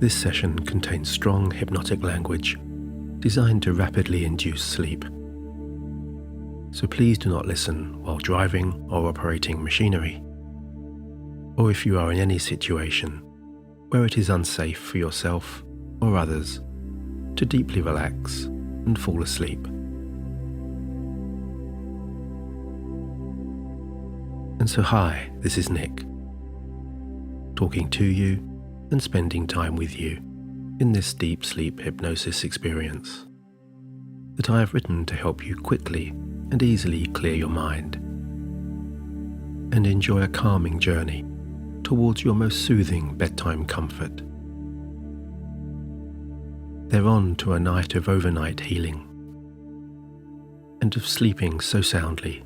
This session contains strong hypnotic language designed to rapidly induce sleep. So please do not listen while driving or operating machinery, or if you are in any situation where it is unsafe for yourself or others to deeply relax and fall asleep. And so hi, this is Nick, talking to you and spending time with you in this deep sleep hypnosis experience that I have written to help you quickly and easily clear your mind and enjoy a calming journey towards your most soothing bedtime comfort. They're on to a night of overnight healing and of sleeping so soundly,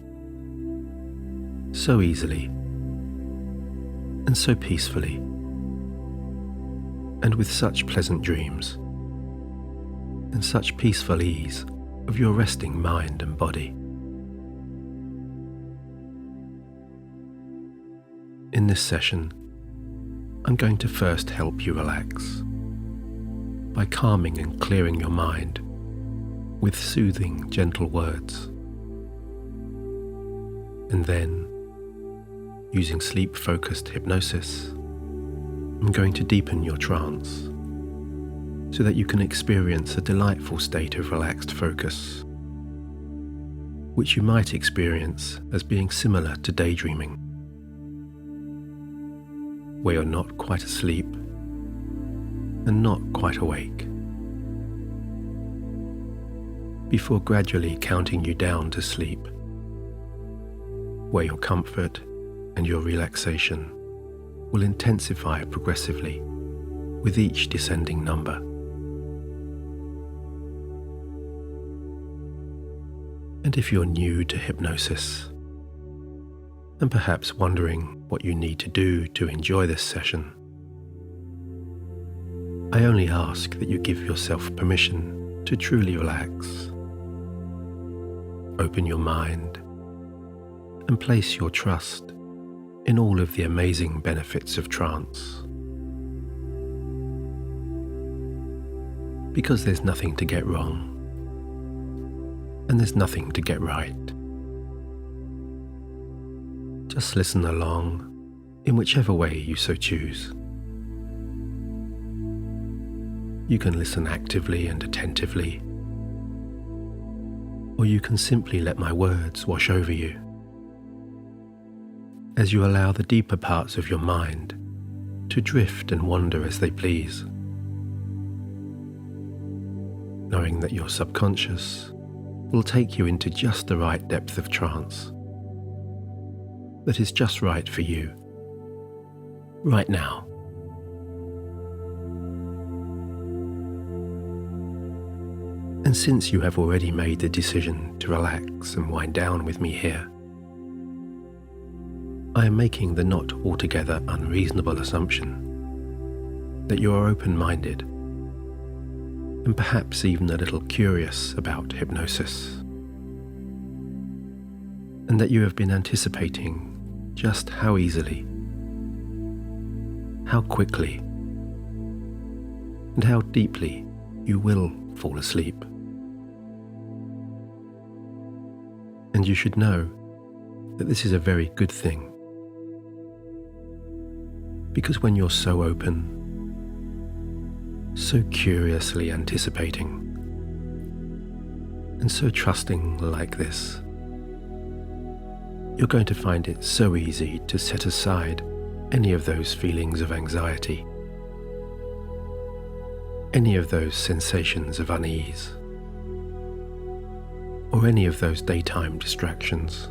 so easily, and so peacefully, and with such pleasant dreams, and such peaceful ease of your resting mind and body. In this session, I'm going to first help you relax by calming and clearing your mind with soothing, gentle words. And then, using sleep-focused hypnosis, I'm going to deepen your trance so that you can experience a delightful state of relaxed focus, which you might experience as being similar to daydreaming, where you're not quite asleep and not quite awake, before gradually counting you down to sleep, where your comfort and your relaxation will intensify progressively with each descending number. And if you're new to hypnosis and perhaps wondering what you need to do to enjoy this session, I only ask that you give yourself permission to truly relax. Open your mind and place your trust in all of the amazing benefits of trance. Because there's nothing to get wrong, and there's nothing to get right. Just listen along in whichever way you so choose. You can listen actively and attentively, or you can simply let my words wash over you as you allow the deeper parts of your mind to drift and wander as they please, knowing that your subconscious will take you into just the right depth of trance that is just right for you, right now. And since you have already made the decision to relax and wind down with me here, I am making the not altogether unreasonable assumption that you are open-minded and perhaps even a little curious about hypnosis, and that you have been anticipating just how easily, how quickly, and how deeply you will fall asleep. And you should know that this is a very good thing, because when you're so open, so curiously anticipating, and so trusting like this, you're going to find it so easy to set aside any of those feelings of anxiety, any of those sensations of unease, or any of those daytime distractions.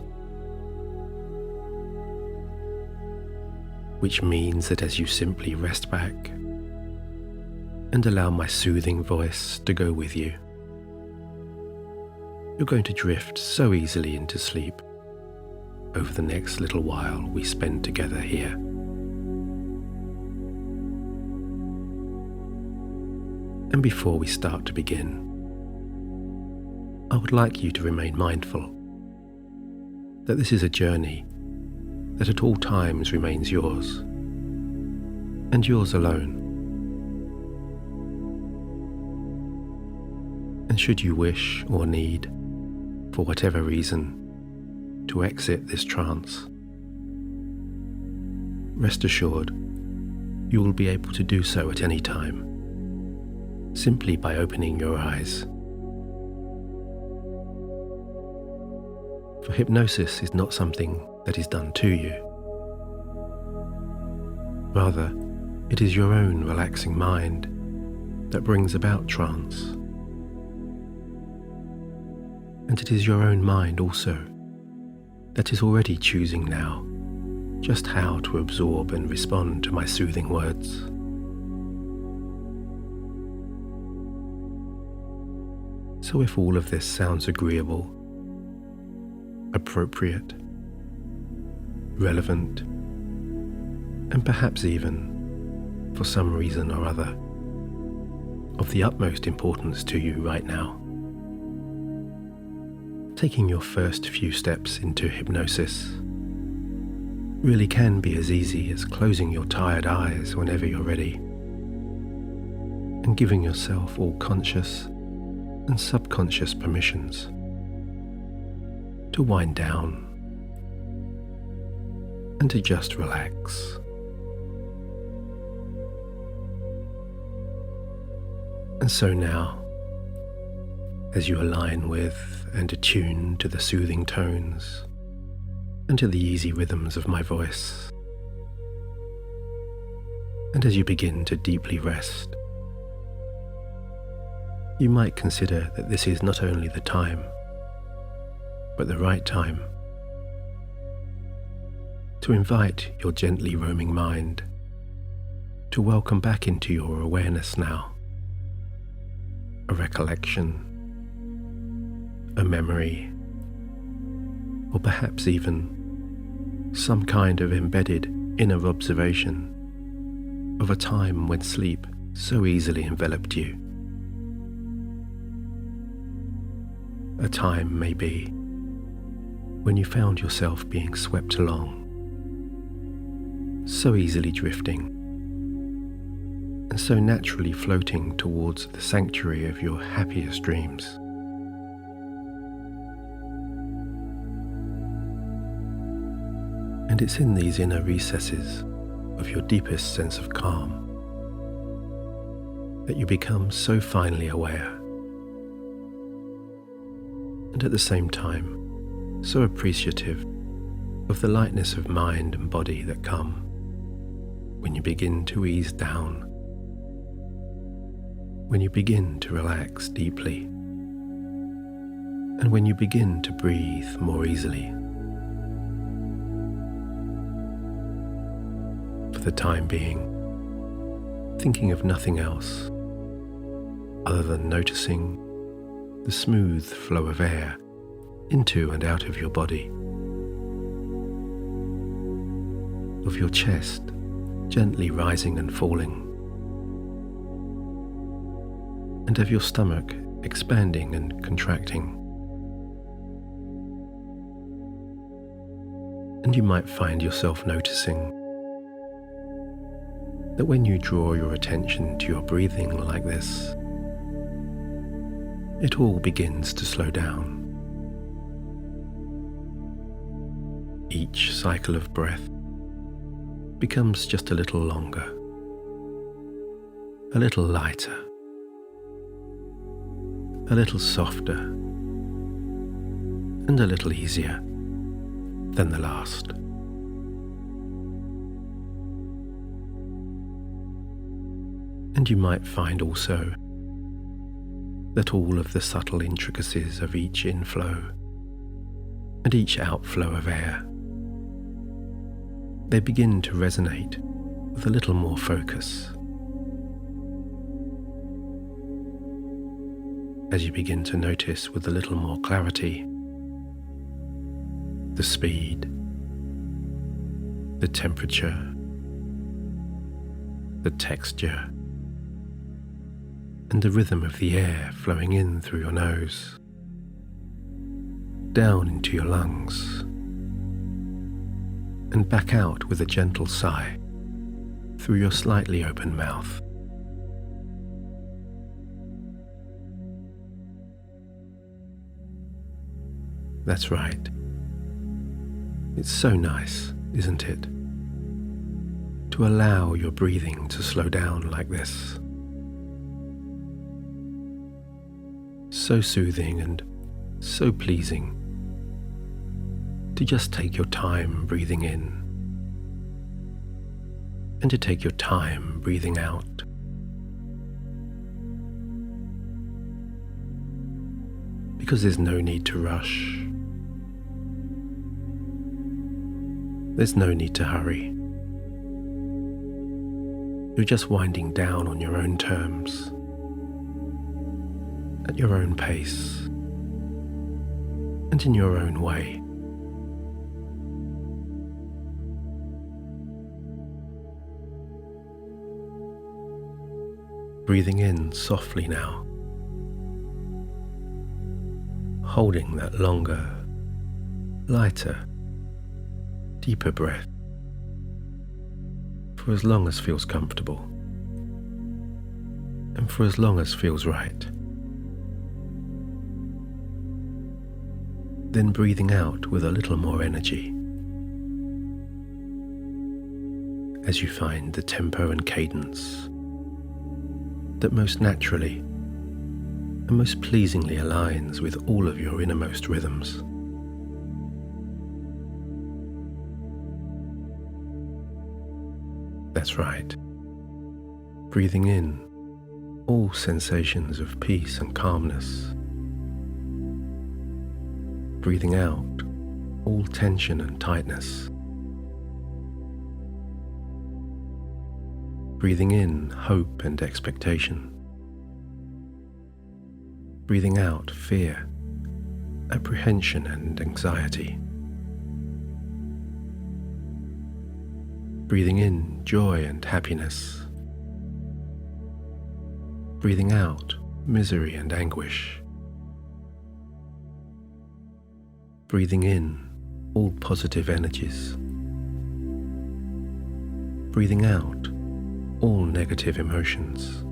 Which means that as you simply rest back and allow my soothing voice to go with you, you're going to drift so easily into sleep over the next little while we spend together here. And before we start to begin, I would like you to remain mindful that this is a journey that at all times remains yours, and yours alone. And should you wish or need, for whatever reason, to exit this trance, rest assured you will be able to do so at any time, simply by opening your eyes. For hypnosis is not something that is done to you. Rather, it is your own relaxing mind that brings about trance. And it is your own mind also that is already choosing now just how to absorb and respond to my soothing words. So if all of this sounds agreeable, appropriate, relevant, and perhaps even, for some reason or other, of the utmost importance to you right now, taking your first few steps into hypnosis really can be as easy as closing your tired eyes whenever you're ready and giving yourself all conscious and subconscious permissions to wind down and to just relax. And so now, as you align with and attune to the soothing tones and to the easy rhythms of my voice, and as you begin to deeply rest, you might consider that this is not only the time, but the right time to invite your gently roaming mind to welcome back into your awareness now a recollection, a memory, or perhaps even some kind of embedded inner observation of a time when sleep so easily enveloped you. A time, maybe, when you found yourself being swept along, so easily drifting, and so naturally floating towards the sanctuary of your happiest dreams. And it's in these inner recesses of your deepest sense of calm that you become so finely aware, and at the same time so appreciative of the lightness of mind and body that come when you begin to ease down, when you begin to relax deeply, and when you begin to breathe more easily. For the time being, thinking of nothing else other than noticing the smooth flow of air into and out of your body, of your chest gently rising and falling, and of your stomach expanding and contracting. And you might find yourself noticing that when you draw your attention to your breathing like this, it all begins to slow down. Each cycle of breath becomes just a little longer, a little lighter, a little softer, and a little easier than the last. And you might find also that all of the subtle intricacies of each inflow and each outflow of air, they begin to resonate with a little more focus. As you begin to notice with a little more clarity the speed, the temperature, the texture, and the rhythm of the air flowing in through your nose, down into your lungs, and back out with a gentle sigh through your slightly open mouth. That's right. It's so nice, isn't it, to allow your breathing to slow down like this. So soothing and so pleasing to just take your time breathing in and to take your time breathing out. Because there's no need to rush. There's no need to hurry. You're just winding down on your own terms, at your own pace, and in your own way. Breathing in softly now, holding that longer, lighter, deeper breath for as long as feels comfortable and for as long as feels right. Then breathing out with a little more energy as you find the tempo and cadence that most naturally and most pleasingly aligns with all of your innermost rhythms. That's right. Breathing in all sensations of peace and calmness. Breathing out all tension and tightness. Breathing in hope and expectation. Breathing out fear, apprehension and anxiety. Breathing in joy and happiness. Breathing out misery and anguish. Breathing in all positive energies. Breathing out all negative emotions.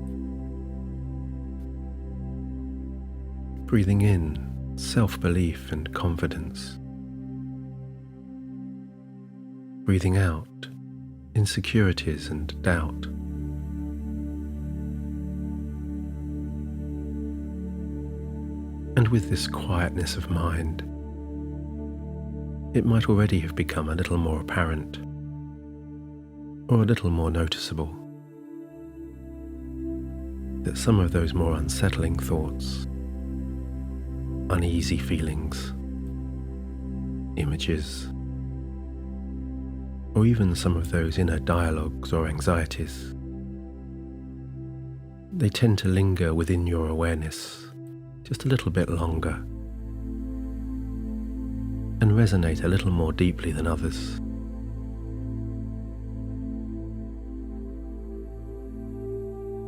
Breathing in self-belief and confidence. Breathing out insecurities and doubt. And with this quietness of mind, it might already have become a little more apparent or a little more noticeable that some of those more unsettling thoughts, uneasy feelings, images, or even some of those inner dialogues or anxieties, they tend to linger within your awareness just a little bit longer and resonate a little more deeply than others.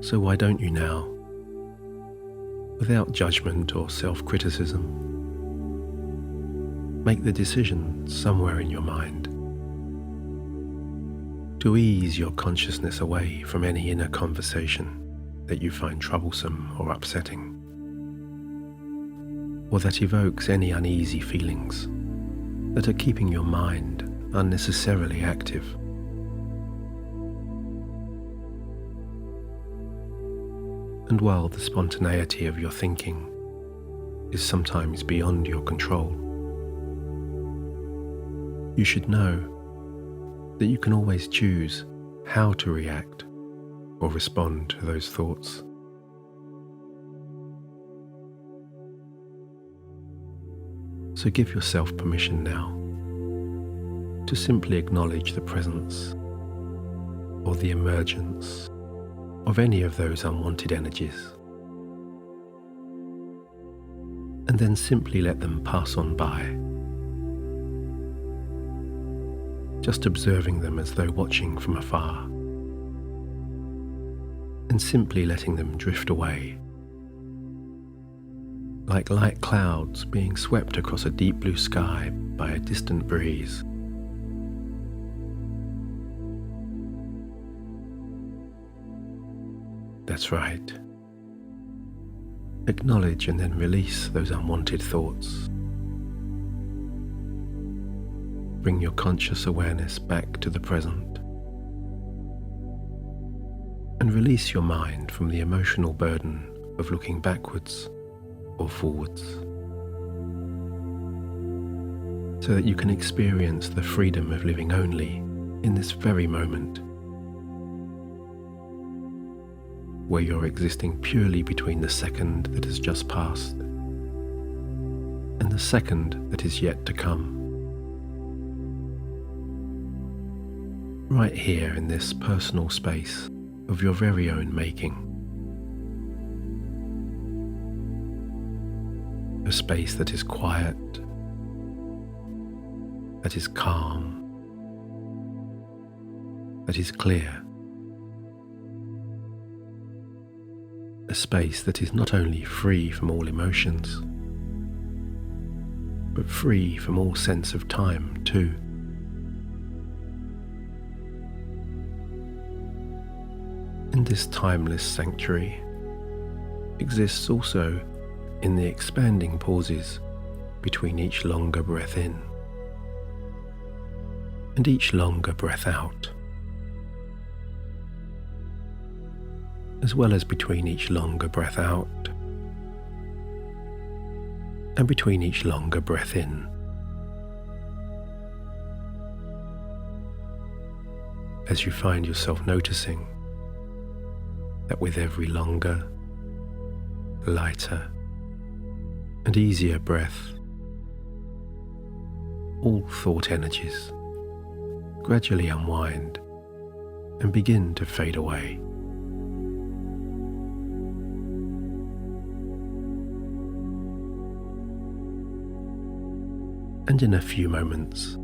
So why don't you now, without judgment or self-criticism, make the decision somewhere in your mind to ease your consciousness away from any inner conversation that you find troublesome or upsetting, or that evokes any uneasy feelings that are keeping your mind unnecessarily active. And while the spontaneity of your thinking is sometimes beyond your control, you should know that you can always choose how to react or respond to those thoughts. So give yourself permission now to simply acknowledge the presence or the emergence of any of those unwanted energies, and then simply let them pass on by, just observing them as though watching from afar, and simply letting them drift away, like light clouds being swept across a deep blue sky by a distant breeze. That's right. Acknowledge and then release those unwanted thoughts, bring your conscious awareness back to the present and release your mind from the emotional burden of looking backwards or forwards, so that you can experience the freedom of living only in this very moment, where you're existing purely between the second that has just passed and the second that is yet to come. Right here in this personal space of your very own making. A space that is quiet, that is calm, that is clear. A space that is not only free from all emotions, but free from all sense of time too. And this timeless sanctuary exists also in the expanding pauses between each longer breath in and each longer breath out, as well as between each longer breath out and between each longer breath in. As you find yourself noticing that with every longer, lighter, and easier breath, all thought energies gradually unwind and begin to fade away. And in a few moments,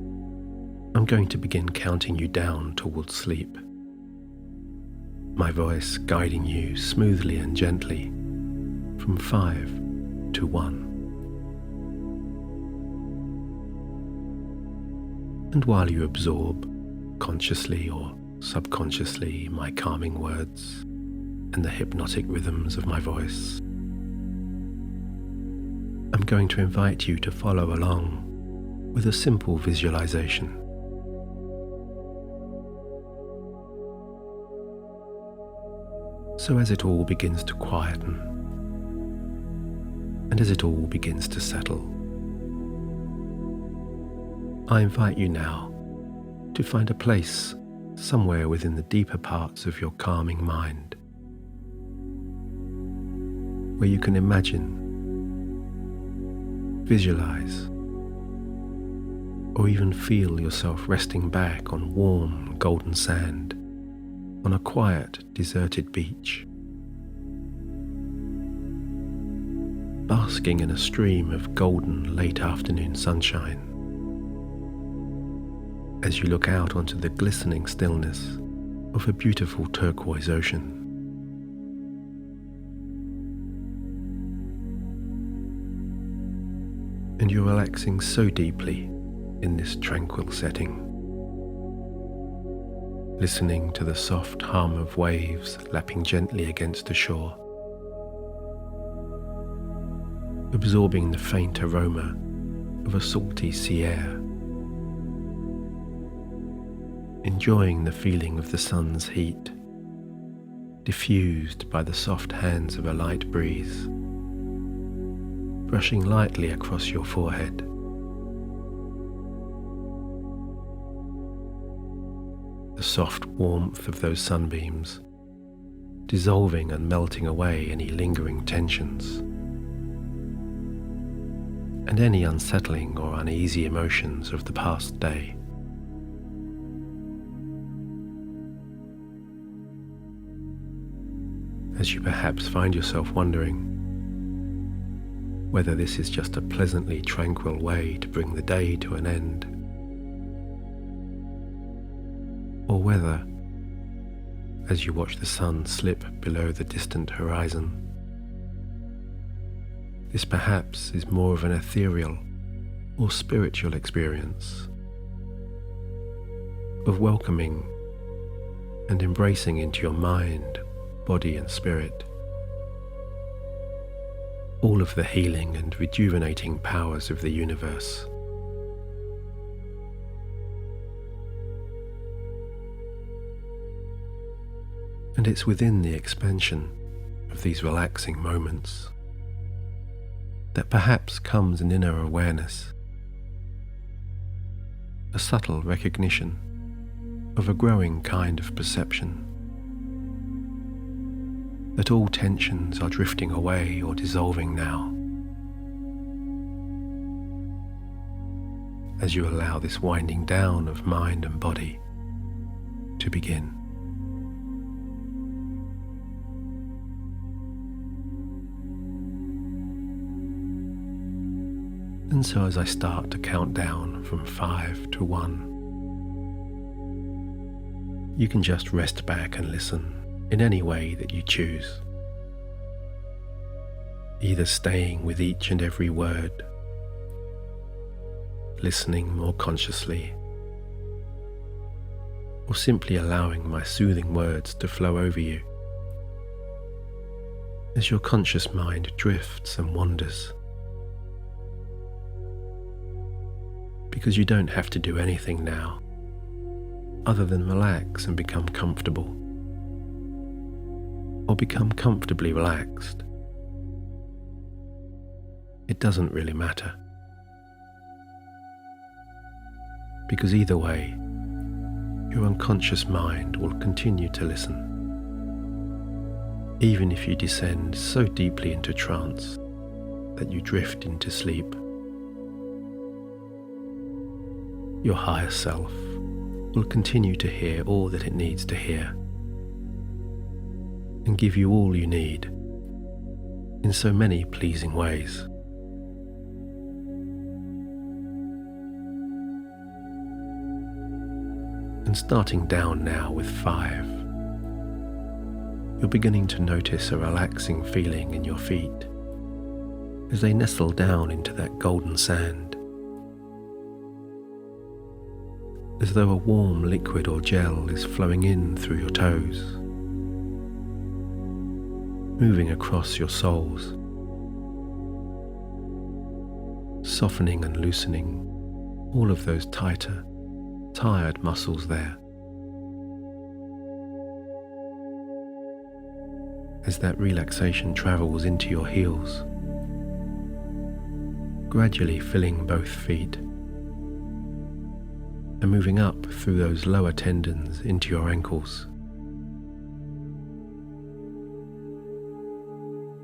I'm going to begin counting you down towards sleep, my voice guiding you smoothly and gently from 5 to 1. And while you absorb, consciously or subconsciously, my calming words and the hypnotic rhythms of my voice, I'm going to invite you to follow along with a simple visualization. So as it all begins to quieten, and as it all begins to settle, I invite you now to find a place somewhere within the deeper parts of your calming mind, where you can imagine, visualize, or even feel yourself resting back on warm golden sand on a quiet, deserted beach, basking in a stream of golden late afternoon sunshine as you look out onto the glistening stillness of a beautiful turquoise ocean. And you're relaxing so deeply in this tranquil setting, listening to the soft hum of waves lapping gently against the shore, absorbing the faint aroma of a salty sea air, enjoying the feeling of the sun's heat, diffused by the soft hands of a light breeze, brushing lightly across your forehead. The soft warmth of those sunbeams dissolving and melting away any lingering tensions and any unsettling or uneasy emotions of the past day. As you perhaps find yourself wondering whether this is just a pleasantly tranquil way to bring the day to an end, or whether, as you watch the sun slip below the distant horizon, this perhaps is more of an ethereal or spiritual experience of welcoming and embracing into your mind, body and spirit all of the healing and rejuvenating powers of the universe, And it's within the expansion of these relaxing moments that perhaps comes an inner awareness, a subtle recognition of a growing kind of perception that all tensions are drifting away or dissolving now, as you allow this winding down of mind and body to begin. And so as I start to count down from 5 to 1, you can just rest back and listen in any way that you choose, either staying with each and every word, listening more consciously, or simply allowing my soothing words to flow over you as your conscious mind drifts and wanders. Because you don't have to do anything now other than relax and become comfortable, or become comfortably relaxed. It doesn't really matter, because either way, your unconscious mind will continue to listen, even if you descend so deeply into trance that you drift into sleep. Your higher self will continue to hear all that it needs to hear and give you all you need in so many pleasing ways. And starting down now with 5, you're beginning to notice a relaxing feeling in your feet as they nestle down into that golden sand, as though a warm liquid or gel is flowing in through your toes, moving across your soles, softening and loosening all of those tighter, tired muscles there. As that relaxation travels into your heels, gradually filling both feet and moving up through those lower tendons into your ankles.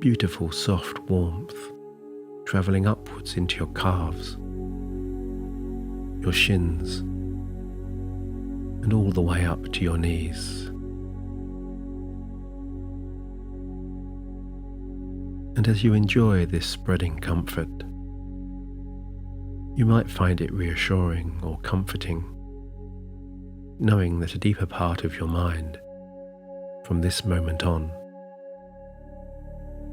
Beautiful soft warmth travelling upwards into your calves, your shins, and all the way up to your knees. And as you enjoy this spreading comfort, you might find it reassuring or comforting, knowing that a deeper part of your mind, from this moment on,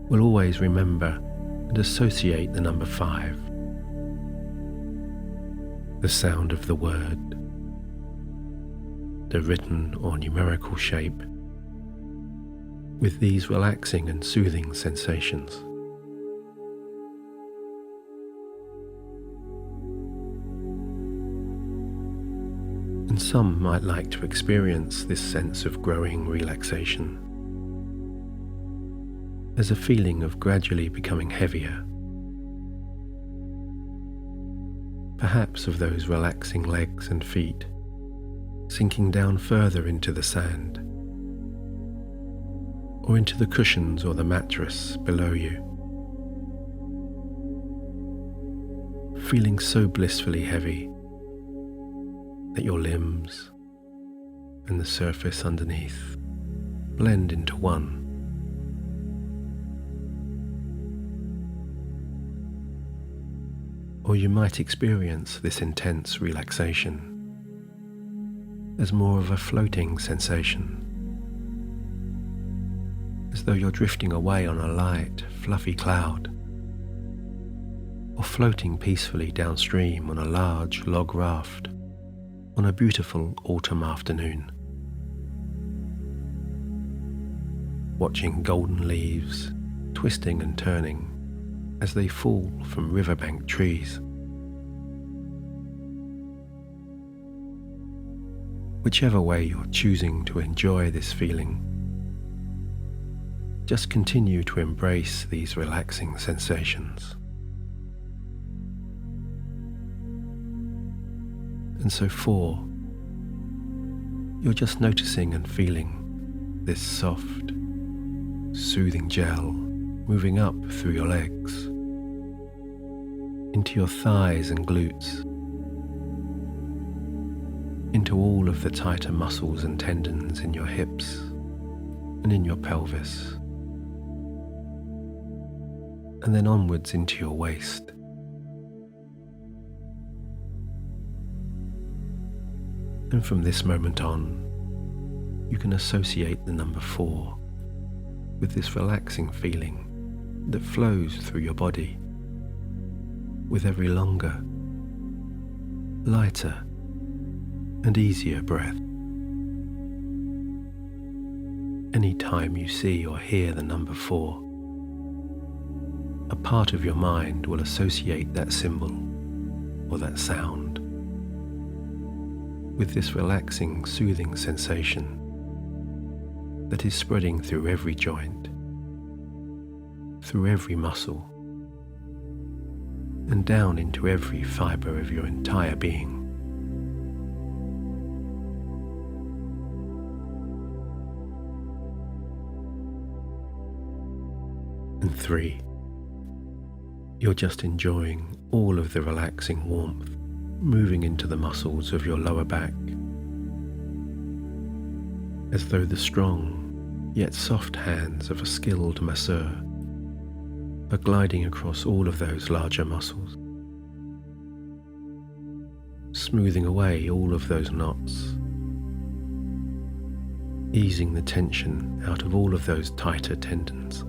will always remember and associate the number 5, the sound of the word, the written or numerical shape, with these relaxing and soothing sensations. And some might like to experience this sense of growing relaxation as a feeling of gradually becoming heavier, perhaps of those relaxing legs and feet sinking down further into the sand, or into the cushions or the mattress below you, feeling so blissfully heavy that your limbs and the surface underneath blend into one. Or you might experience this intense relaxation as more of a floating sensation, as though you're drifting away on a light, fluffy cloud, or floating peacefully downstream on a large log raft on a beautiful autumn afternoon, watching golden leaves twisting and turning as they fall from riverbank trees. Whichever way you're choosing to enjoy this feeling, just continue to embrace these relaxing sensations. And so 4, you're just noticing and feeling this soft, soothing gel moving up through your legs, into your thighs and glutes, into all of the tighter muscles and tendons in your hips and in your pelvis, and then onwards into your waist. And from this moment on, you can associate the number 4 with this relaxing feeling that flows through your body with every longer, lighter, and easier breath. Any time you see or hear the number 4, a part of your mind will associate that symbol or that sound with this relaxing, soothing sensation that is spreading through every joint, through every muscle, and down into every fibre of your entire being. And 3, you're just enjoying all of the relaxing warmth moving into the muscles of your lower back, as though the strong yet soft hands of a skilled masseur are gliding across all of those larger muscles, smoothing away all of those knots, easing the tension out of all of those tighter tendons.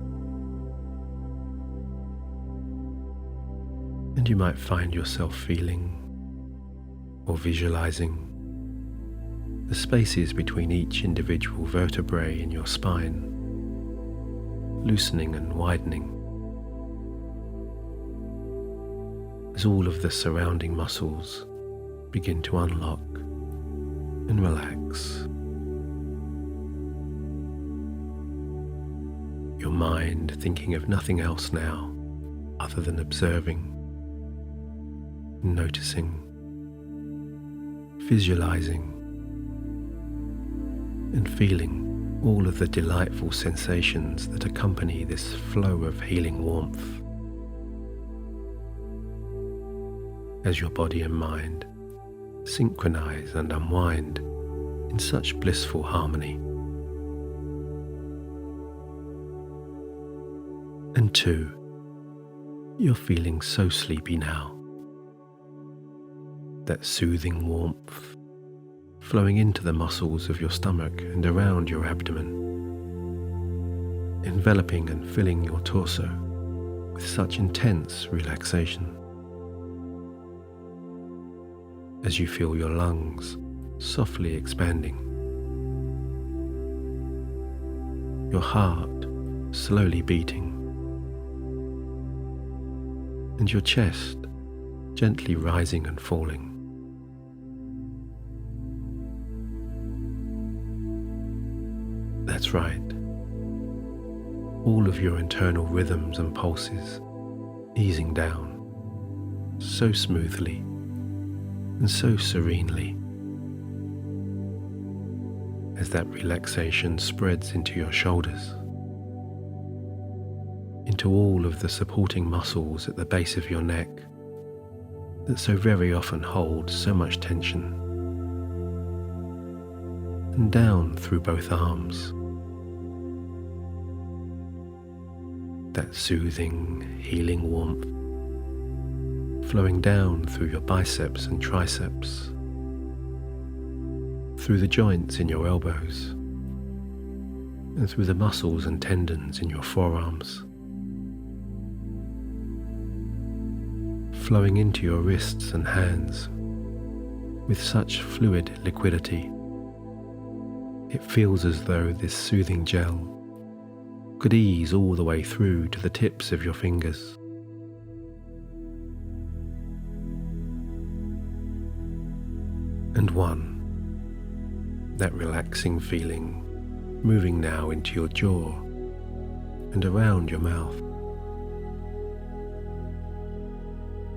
And you might find yourself feeling or visualizing the spaces between each individual vertebrae in your spine loosening and widening as all of the surrounding muscles begin to unlock and relax. Your mind thinking of nothing else now other than observing, noticing, visualizing, and feeling all of the delightful sensations that accompany this flow of healing warmth as your body and mind synchronize and unwind in such blissful harmony. And 2, you're feeling so sleepy now. That soothing warmth flowing into the muscles of your stomach and around your abdomen, enveloping and filling your torso with such intense relaxation. As you feel your lungs softly expanding, your heart slowly beating, and your chest gently rising and falling. That's right. All of your internal rhythms and pulses easing down so smoothly and so serenely as that relaxation spreads into your shoulders, into all of the supporting muscles at the base of your neck that so very often hold so much tension, and down through both arms. That soothing, healing warmth flowing down through your biceps and triceps, through the joints in your elbows, and through the muscles and tendons in your forearms, flowing into your wrists and hands with such fluid liquidity. It feels as though this soothing gel could ease all the way through to the tips of your fingers. And 1, that relaxing feeling moving now into your jaw, and around your mouth,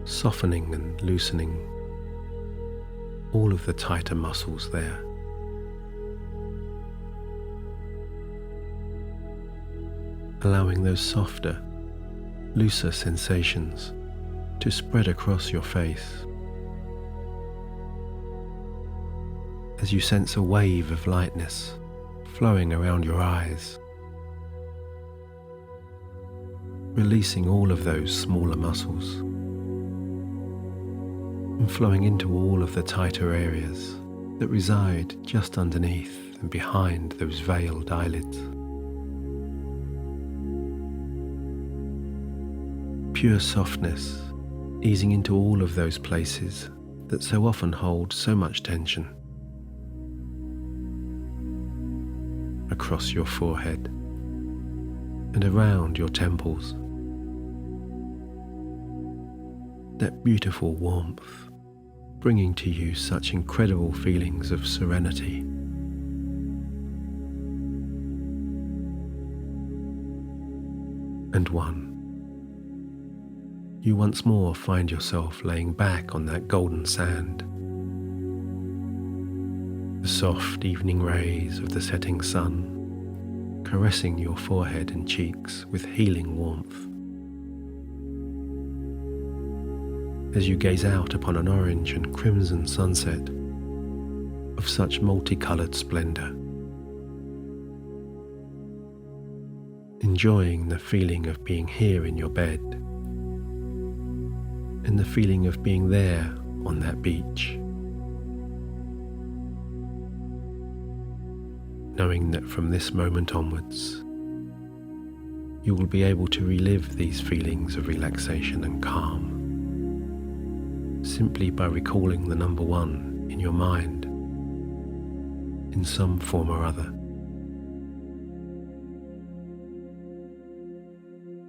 softening and loosening all of the tighter muscles there. Allowing those softer, looser sensations to spread across your face as you sense a wave of lightness flowing around your eyes, releasing all of those smaller muscles and flowing into all of the tighter areas that reside just underneath and behind those veiled eyelids. Pure softness easing into all of those places that so often hold so much tension. Across your forehead and around your temples. That beautiful warmth bringing to you such incredible feelings of serenity. And you once more find yourself laying back on that golden sand. The soft evening rays of the setting sun caressing your forehead and cheeks with healing warmth. As you gaze out upon an orange and crimson sunset of such multicolored splendor, enjoying the feeling of being here in your bed and the feeling of being there on that beach, knowing that from this moment onwards you will be able to relive these feelings of relaxation and calm simply by recalling the number one in your mind in some form or other.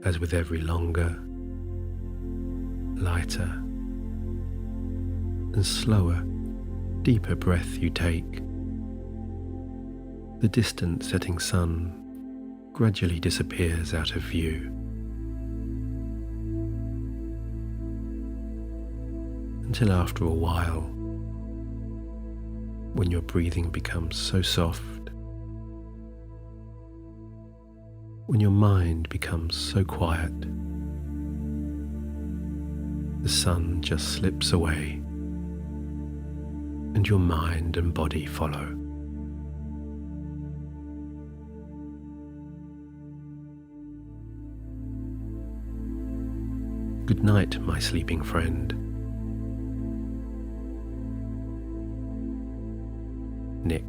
As with every longer, lighter, and slower, deeper breath you take, the distant setting sun gradually disappears out of view, until after a while, when your breathing becomes so soft, when your mind becomes so quiet, the sun just slips away and your mind and body follow. Good night, my sleeping friend. Nick.